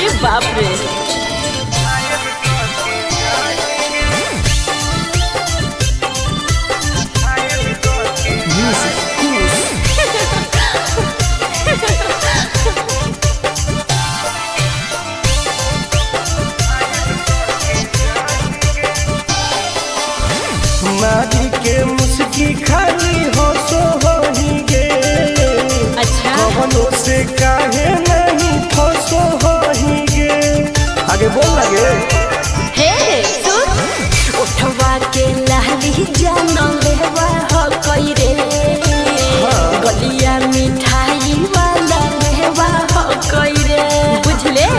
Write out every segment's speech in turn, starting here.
अरे बाप रे। मारी के मुस्की खाली हो सो होही गे। अच्छा कवनो से काहे नहीं फसो होही गे। आगे बोल लगे हे सुन उठवा के लाली जानो लेवा हो कोई रे। गलिया मिठाई वाला लेवा हो कोई रे बुझले।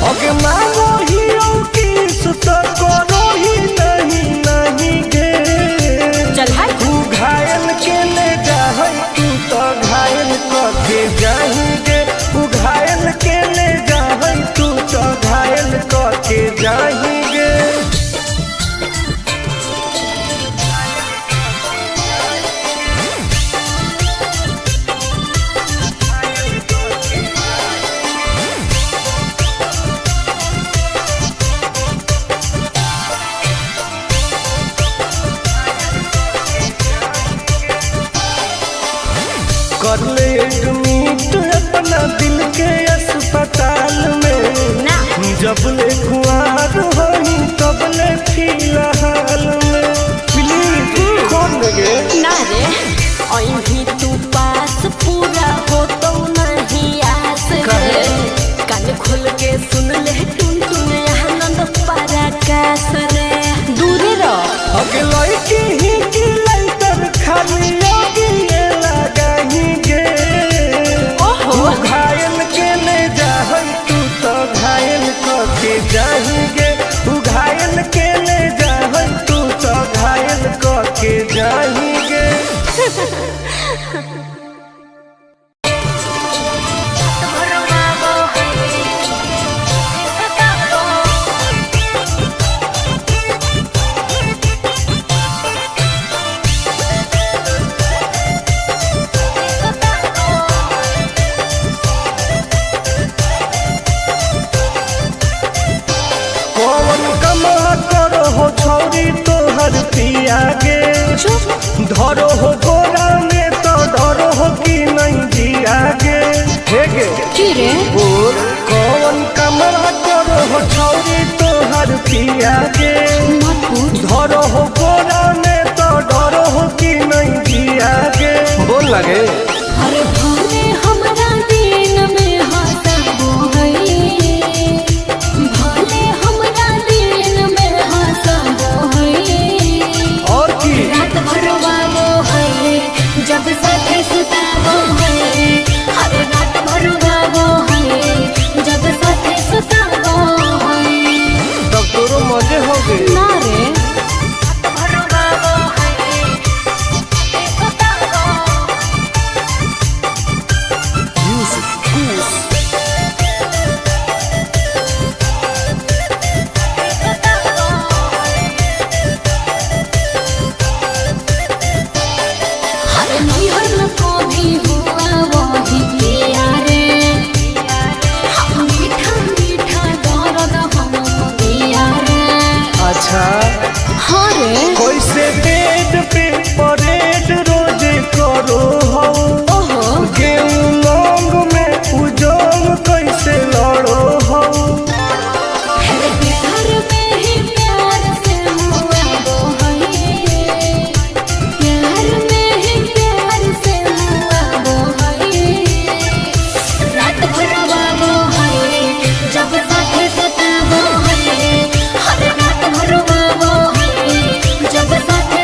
अगे मांगो ही किस तो करो ही नहीं गे। चल हाय तू घायल के ले जाहै तू तो घायल करके जाएंगे। तू घायल के ले जाहै तू तो घायल करके जाएंगे। कर ले एडमिट अपना दिल के अस्पताल में ना। जब ले कुआर होई तब ले फिलहाल में प्लीज कौन लगे ना रे अभी तू पास पूरा हो तो नहीं आस रे। कान खोल के सुन ले टुन टुन आनंद पराकाश रे। दूरे रह अगे लड़की ही की लाइटर खाली लगी लगाही गे। ओहो तू घायल के ले जाहै तू तो घायल करके जाएंगे। तू घायल के ले जाहै तू तो घायल करके जाएंगे। कौन कमा करो हो छौरी तोहर पिया गे। धरो हो गोरा में तो डरो हो कि नहीं जिया गे। हे गे की रे बोल कौन कमा करो हो छौरी तोहर पिया गे। मत पूछ धरो हो गोरा में तो डरो हो कि नहीं जिया गे। बोल लगे अरे भले हमरा दिन में हंसबो है। भले हमरा दिन में हंसबो है। और की रात भर वाबो है जब साथे सुताबो है। हर रात भर वाबो है जब साथे सुताबो है। तब तोरो मजे हो गए ना रे रात भर वाबो है साथे सुताबो। हर नैहर को भी हुआ वही किया रे। हम मीठा मीठा दर्द हम दिया रे। अच्छा हाँ रे कैसे बेड पे परेड रोज करो हो। ओहो गेहूं लौंग में उजोंग कैसे लड़ो हो। है प्यार में ही प्यार से हुआ वो है। प्यार में ही प्यार से हुआ वो है। रात भर वो है जब साथे सताबो है। हर रात भर वो है जब साथे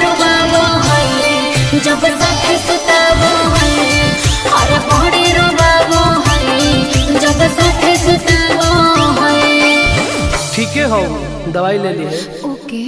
रोबाबो है जब साथे सुताबो है अरे बड़ी रोबाबो है जब साथे सुताबो है। ठीक है हो दवाई ले ली है। ओके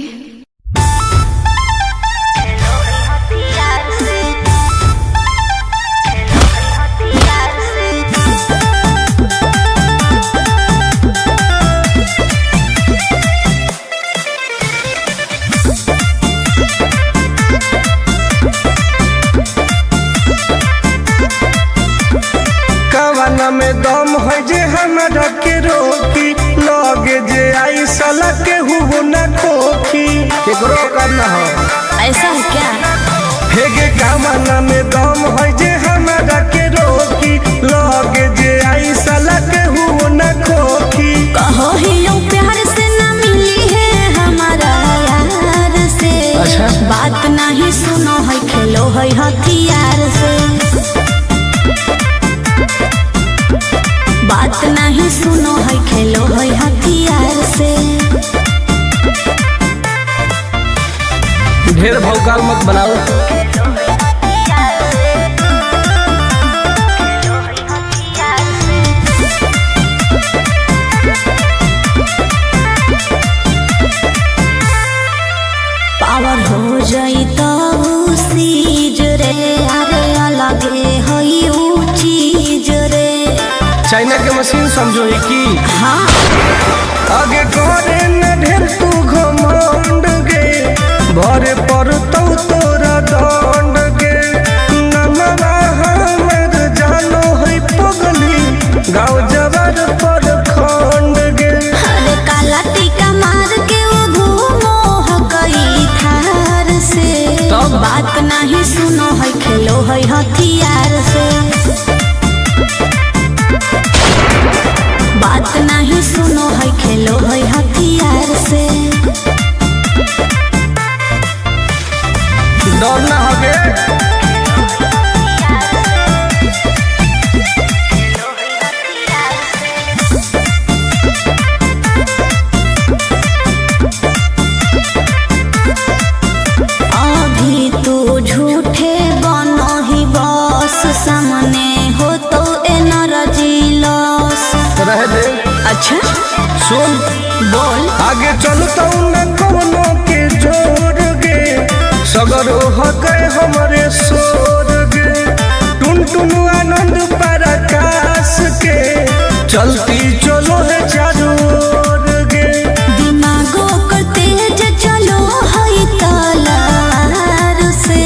में दम है जे हमरा के रोकी लगे जे आई साला के हुबो न खोखी केकरो करना हो ऐसा है क्या? हेगे कामना में दम है जे हमरा के रोकी लगे जे आई साला के हुबो न खोखी। कहो ही यूं प्यार से ना मिली है हमारा यार से। अच्छा बात नहीं सुनो है खेलो है हथियार से। बात नहीं सुनो है खेलो है हथियार से। ढेर भौकाल मत बनाओ। पावर हो जाई तो सीज रे अरे अलगे है ऊ चीज रे। चाइना के मशीन समझो है कि हाँ आगे करे न ढेर तू घमंड गे भरे पर तो तोरा दंड गे नमवा हमर जानो है पगली गाँव जबर पर खंड गे। अरे काला टीका मार के वो घूमो हकई थार से। बात नहीं सुनो है खेलो है हथियार से। बात नहीं सुनो है खेलो है हथियार से। डरना होगे अभी तू झूठे बनो ही बस सामने हो तो एनर्जी लॉस रह दे। अच्छा सुन बोल आगे चलता न कोनो के जोर गे सगर हो गए हमारे सोर गे टुन टुन आनंद पराकाश के चलती चलो है चारों ओर गे। दिमागो को तेज चलो है तलवार से।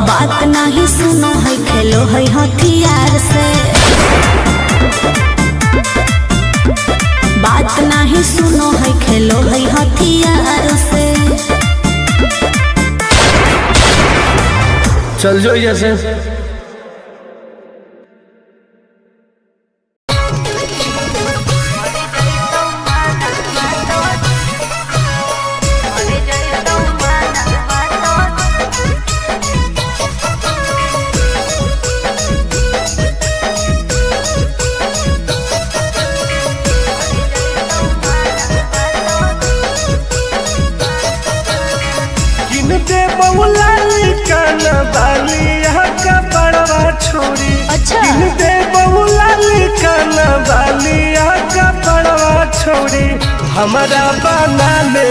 बात नहीं सुनो है खेलो है हथियार से। बात नहीं सुनो है खेलो है हथियार से। चल जो जैसे किनते बहुला कान बाली का बड़वा छोड़ी। अच्छा किनते बहुला कान बाली का बड़वा छोड़ी हमारा बना ले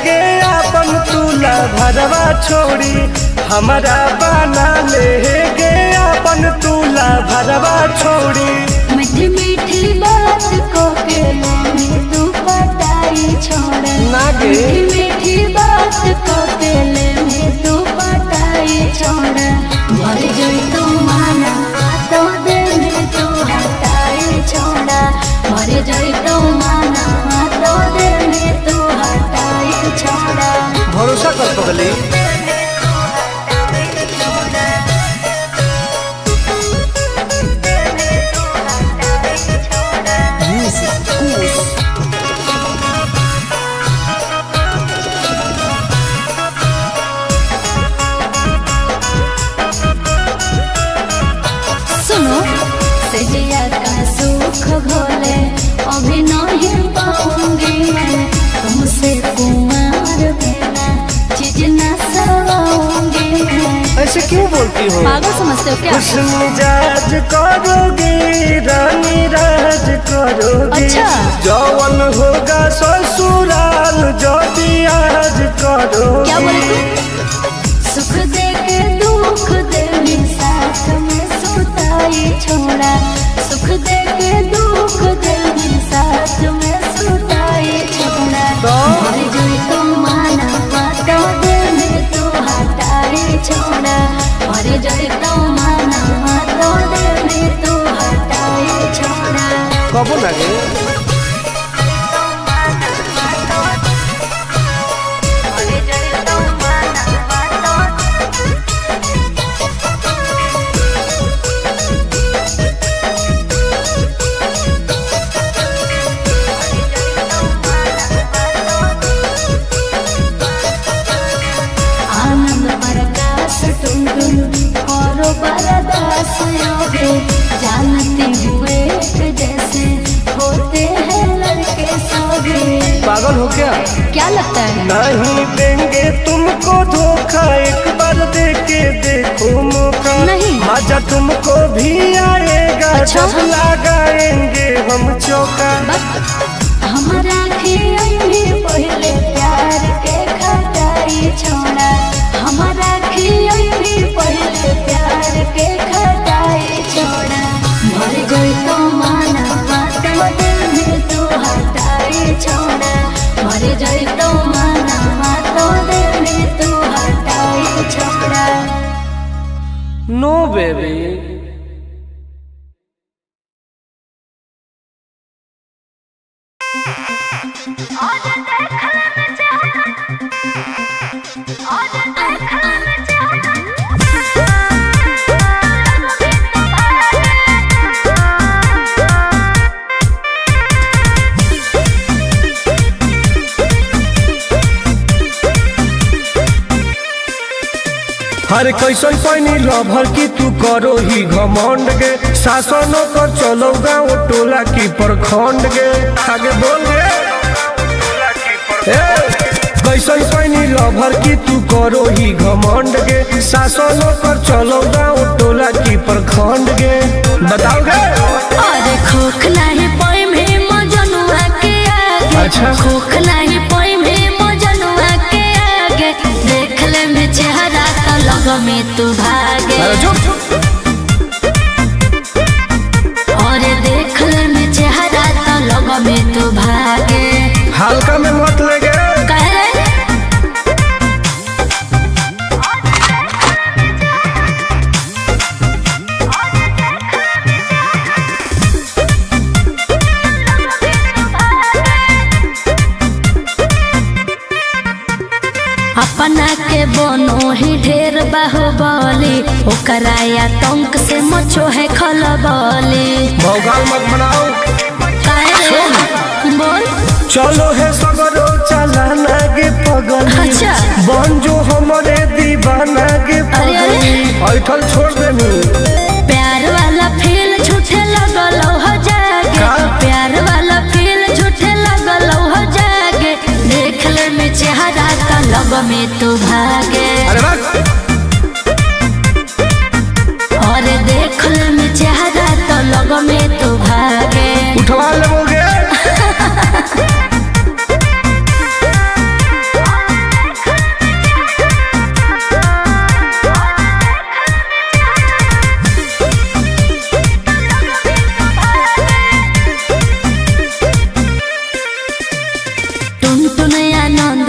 गे अपन तुला भरवा छोड़ी हमारा बना ले गे अपन तुला भरवा छोड़ी। मीठी मीठी बात को के में तू पटाई छोड़ नागे मीठी मीठी बात को के में तू पटाई छोड़ मर जाई तू माना तो दे में तू हटाई छोड़ा मर जाई तू माना तो दे में तू हटाई छोड़ा। भरोसा कर पगली ऐसे क्यों बोलती हो? पागल समझते हो क्या? खुश मिजाज करोगे रानी राज करोगे। अच्छा। जौवन होगा ससुराल जो भी आज करोगे। क्या बोले तू? सुख दे के दुख दे साथ में सुताई छोड़ा, सुख दे के दुख दे साथ में सुताई छोड़ा। मर जाए तो माना बात दे में तू हटाई छोड़ा, मर जाए तो माना बात दे में तू हटाई छोड़ा। कब लगे जानती हुए जैसे होते हैं लड़के सभी। पागल हो क्या? क्या लगता है? नहीं देंगे तुमको धोखा, एक बार दे के देखो मौका। नहीं। मजा तुमको भी आएगा। अच्छा? जब लगाएंगे हम चौका। हमारा भी पहले प्यार के खटाई छोड़ा, हमारा भी पहले प्यार के खटाई छोड़ा। मर गई तो माना बात में तू हटाई छोड़ा, मर गई तो माना बात में तू हटाई छोड़ा। नो बेबी। हर कैसन पैनी लभर की तू करो ही घमंड गे। शासनों पर चलो गाँव टोला की प्रखंड गे। आगे बोल गे। कैसन पैनी लभर की तू करो ही घमंड गे। शासनों पर चलो गाँव टोला की प्रखंड गे। बताओ गे। अरे खोख नहीं पोई में मजनुआ के आगे। अच्छा। खोख नहीं पोई में मजनुआ के आगे। देख ले में चेहरा तो लग में तू भागे। अरे चुप। और देख ले में चेहरा तो लग में तू भागे। हल्का में मत लगे। कह रे अपना के बनो ही ढेर बाहुबली, ओकरा आतंक से मचो है खलबली। भौकाल मत बनाओ। काहे रे? बोल। चलो है सगरो चलाना गे पगली। अच्छा। बन जो हमारे दीवाना गे पगली। ऐठल छोड़ देनी। प्यार वाला फील झूठे लगल हो जागे। का? प्यार वाला फील झूठे लगल हो जागे। देख ले में चेहरा तो लग में तू भागे। अरे बात। और देख ले में चेहरा तो लग में तू भागे। उठवा लोगे।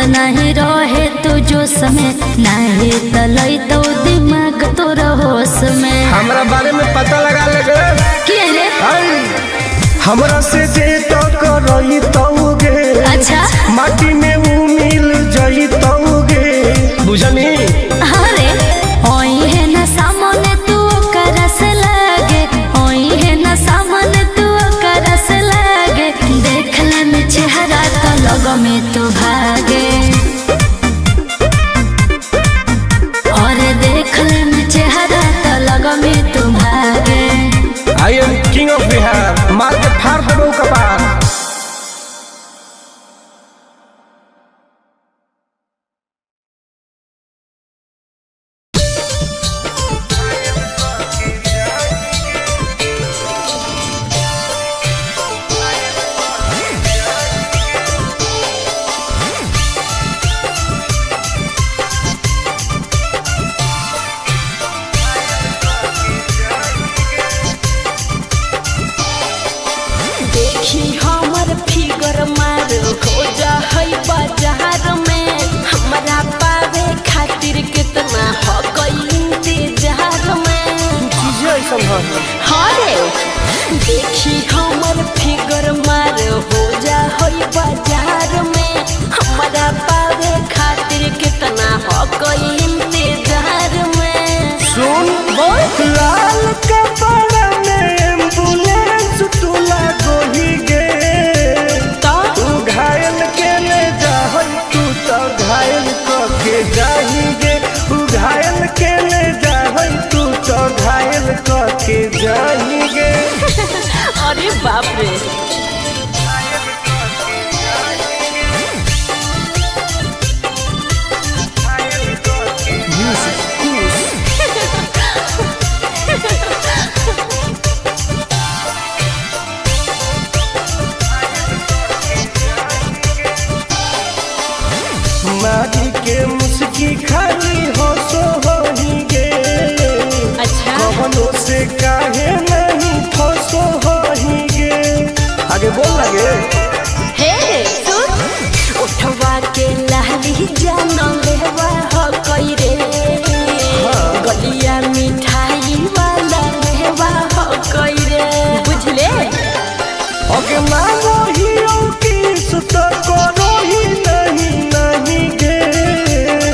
नहीं रहे तू जो समय नहीं तलई तो दिमाग तो होश में। हमरा बारे में पता लगा लगे। क्या रे? हमरा से जे तो करई तौगे। अच्छा। माटी में वो मिल जई तौगे। बुझनी? अरे ओई है ना सामने तू कर से लागे, ओई है ना सामने तू कर से लागे। देख ले में चेहरा तो लग में तू भागे। और देख ले में चेहरा तो लग में तू भागे। I am king of Bihar. मार के फाड़ देबो कपार। के ले जाए तू तो घायल करके जाएंगे। अरे बाप रे। मारी के मुस्की खाली हंसो होंगे। अच्छा कवनों से काहे नहीं फंसो होंगे। आगे बोल लगे हे सुन उठवा के लाली जाना लेवा हो कोई रे। गलिया मिठाई वाला लेवा हो कोई रे बुझले। ओके मानो हीरो किस तो करो ही नहीं गे।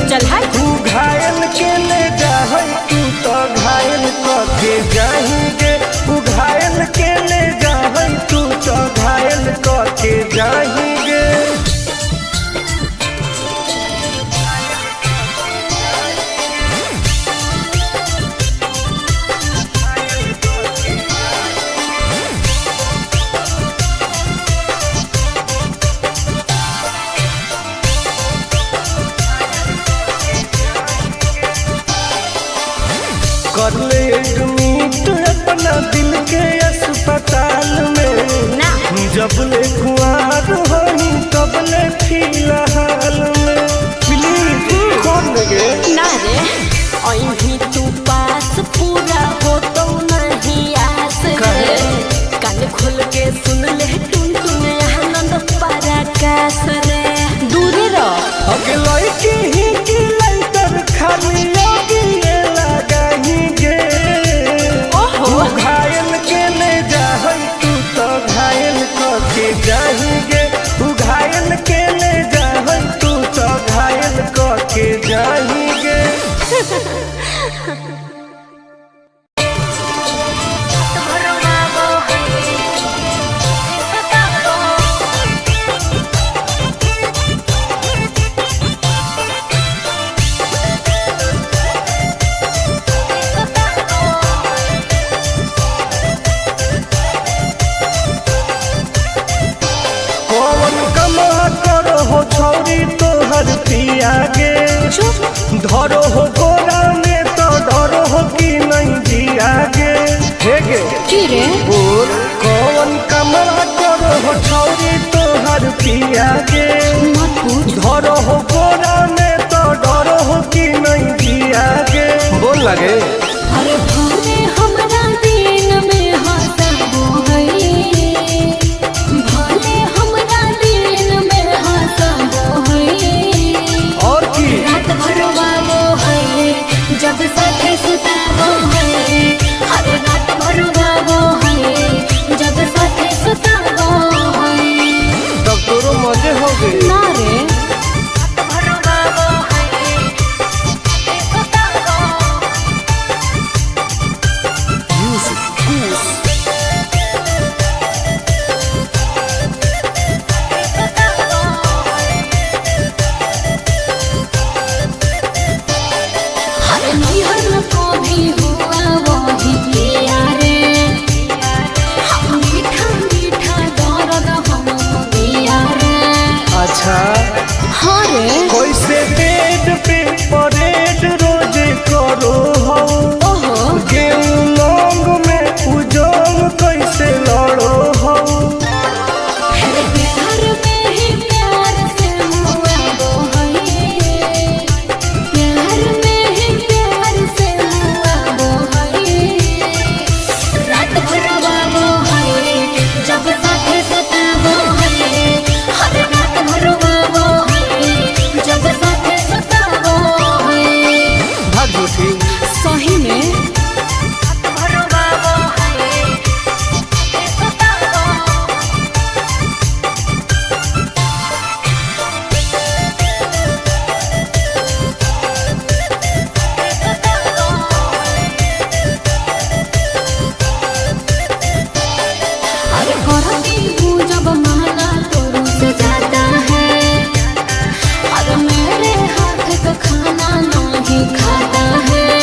चल हाय तू घायल के ले जाए तू तो घायल करके जाएंगे। तू घायल के ले जाए तू तो घायल करके जाएंगे। कर ले एडमिट अपना दिल के अस्पताल में ना। जब ले कुआर होई तब ले फिलहाल में प्लीज कौन लगे ना रे अहीं तू पास पूरा हो तो नहीं आस रे। कान खोल के सुन ले टुन टुन आनंद पराकाश रे। दूरे रह अगे लड़की ही की लाइटर खाली योगी लगाएंगे। ओहो तू घायल के ले जाए तू तो घायल करके जाएंगे। तू घायल के ले जाए तू तो घायल करके जाएंगे। कौन कमा करो हो छौरी तोहर पिया गे। धरो हो गोरा में तो डरो हो कि नहीं जिया गे। हे गे की रे बोल कौन कमा करो हो छौरी तोहर पिया गे। मत पूछ धरो हो गोरा में तो डरो हो कि नहीं जिया गे। बोल लगे अरे भले हमरा दिन में हंसबो है। भले हमरा दिन में हंसबो है। और की रात भर वालो है जब साथे सुताबो है। हर रात भर वालो है जब साथे सुताबो है। तब तोरो मजे हो गए। ना रे रात भर वालो है सुताबो। हर नैहर में कभी हुआ वही किया रे। मीठा मीठा दर्द हम दिया रे। अच्छा हाँ रे कैसे बेड पे परेड रोज करो हो। ओहो गेहूं लौंग में उजोंग कैसे लड़ो हो। अरे प्यार में ही प्यार से हुआ वो है। प्यार में ही प्यार से हुआ वो है। रात भर वो है जब साथे सताबो है। हर रात भर वो है जब साथे सताबो है। भाग झूठी सही में रात भर वो है सताबो। अरे करती हूँ जब माला तो रुस जाता है। अरे मेरे हाथ का खाना नहीं खाता है।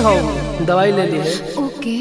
हो दवाई ले लिए। ओके।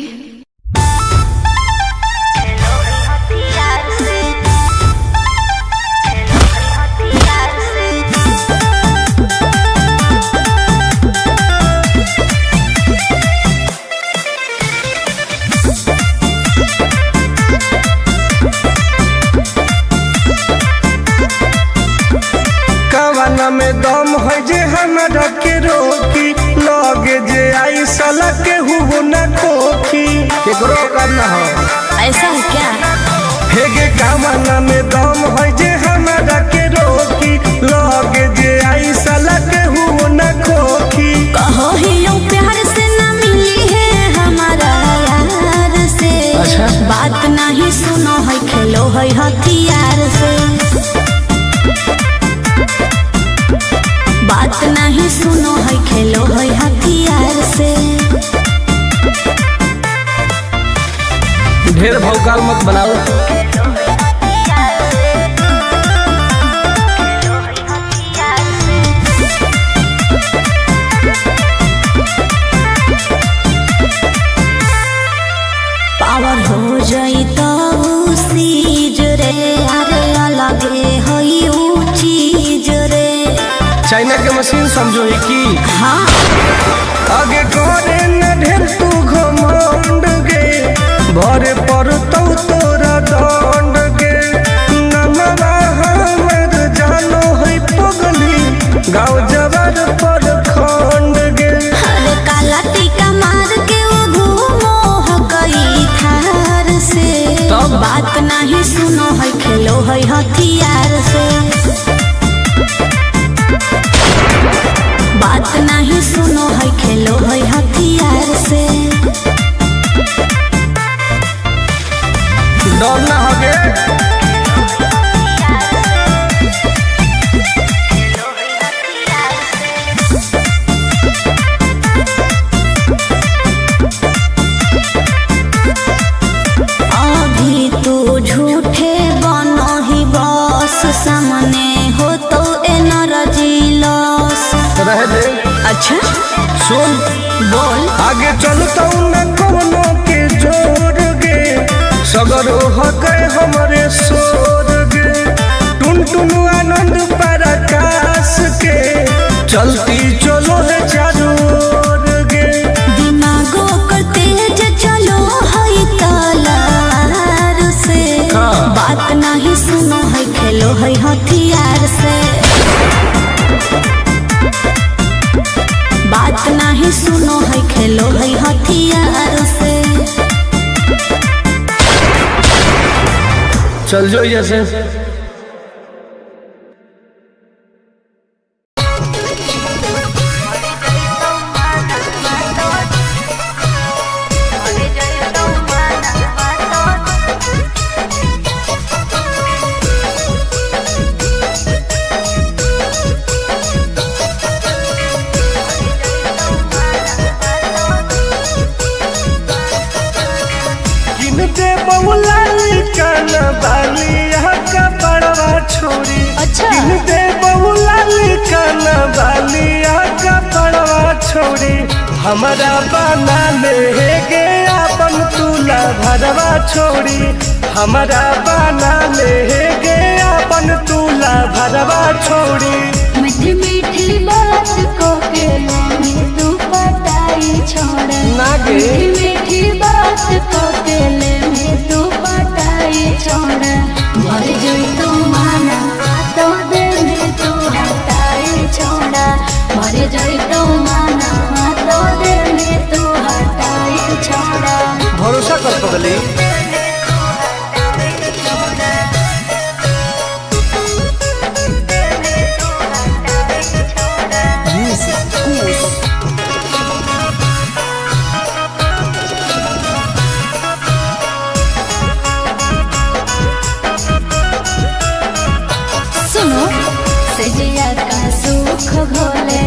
में दम है जे हमरा के रोकी लगे जे आई साला के हुओ न खोखी केकरो करना हो ऐसा है क्या? हेगे कामना में दम है जे हमरा के रोकी लगे जे आई साला के हुओ न खोखी। कहो ही लो प्यार से न मिली है हमारा यार से। अच्छा? बात नहीं सुनो है खेलो है हथियार से। बात नहीं सुनो है खेलो है हथियार से। ढेर भौकाल मत बनाओ। पावर हो जाई तो सीज रे अरे अलगे होई ऊ चीज रे। चाइना के मशीन समझो ही की। हाँ आगे करे न ढेर तू घमंड गे भरे पर तो तोरा दंड गे नमवा हमर जानो है पगली गाँव जबर पर खंड गे। अरे काला टीका मार के वो घूमो हकई थार से। बात नहीं सुनो है खेलो है हथियार से। बात नहीं सुनो है खेलो है हथियार से। डर ना होगे अभी तू झूठे बनो ही बस सामने हो तो एनर्जी लॉस रह दे। अच्छा सुन बोल। आगे चलता न कोनो के जोर गे सगर हके हमरे सोर गे टुन टुन आनंद पराकाश के चलती चलो है चारों ओर गे। दिमागो कर तेज चलो है तलवार से। बात नहीं सुनो है खेलो है हथियार से। बात नहीं सुनो है खेलो है हथियार से। चल जो जैसे छोड़ी। अच्छा दे बहुला लिखाना बालिया का पड़वा छोड़ी हमारा बना ले गे अपन तुला भरवा छोड़ी हमारा बना ले गे अपन तुला भरवा छोड़ी। मीठी मीठी बात को के में तू पटाई छोड़ ना गे मीठी मीठी बात को के में तू पटाई छोड़। मर जोई तो माना तो दे में तू हटाई छोड़ा। मर जोई तो माना तो दे में तू हटाई छोड़ा। भरोसा कर पगली सुख भोले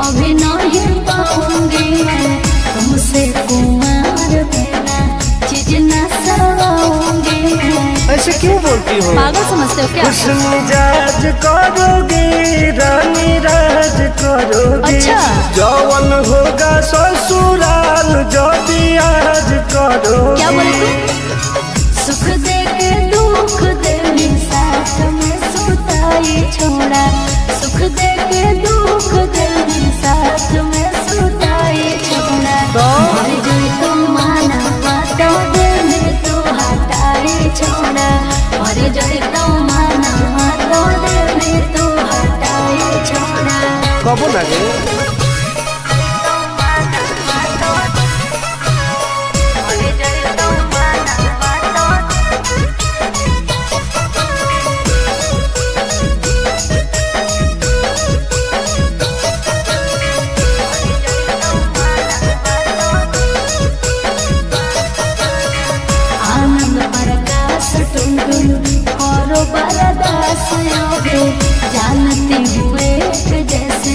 अभी नहीं पाऊंगी मैं तुमसे कुमार बिना चीज न सवाऊंगी मैं। ऐसे क्यों बोलती हो? पागल समझते हो क्या? कुछ मिजाज करोगी रानी राज करोगी। अच्छा जौवन होगा ससुराल कतल जदी आज करो क्या बोले तू? सुख दे के दुख दे साथ में सुताई छोड़ा, सुख दे के दुख दे साथ में सुताई छोड़ा। मर जाए तो माना बातों दे में तू हटाई छोड़ा, मर जाए तो माना बातों दे में तू हटाई छोड़ा। कबो लगे जानते हुए जैसे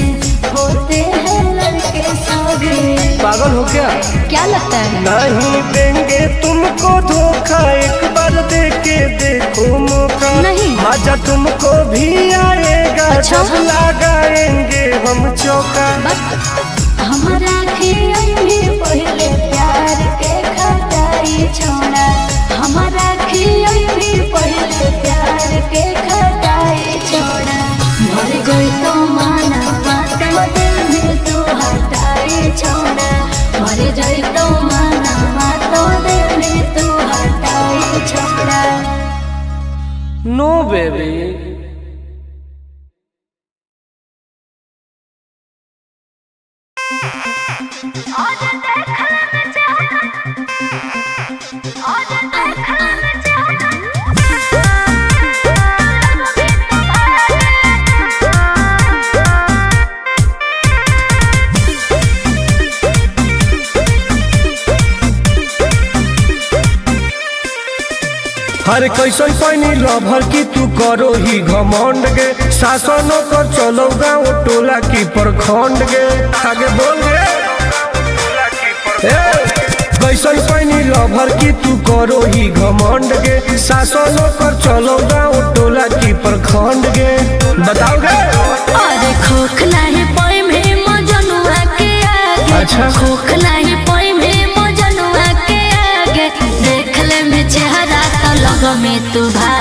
होते हैं लड़के सभी। पागल हो क्या लगता है? नहीं देंगे तुमको धोखा, एक बार दे के देखो मौका। नहीं। मजा तुमको भी आएगा। अच्छा? जब लगाएंगे हम चौका। हमारा भी पहले प्यार के खटाई छोड़ा, हमारा भी पहले प्यार के खटाई छोड़ा। मर गई तो माना बातों दिल में तू हटाई छोड़ा, मर गई तो माना बातों दिल में तू हटाई छोड़ा। नो बेबी। हर कैसन पानी लभर की तू करो ही घमंड गे, शासनों कर चलो गाँव टोला की प्रखंड गे। आगे बोल गे। कैसन पानी लभर की तू करो ही घमंड गे, शासनों कर चलो गाँव टोला की प्रखंड गे। बताओ गे। अरे खोखला ही पाई में मजनुआ के आगे। अच्छा। खोखला ही पाई में मजनुआ के आगे, देख ले में चेहरा तो लग में तू भाग।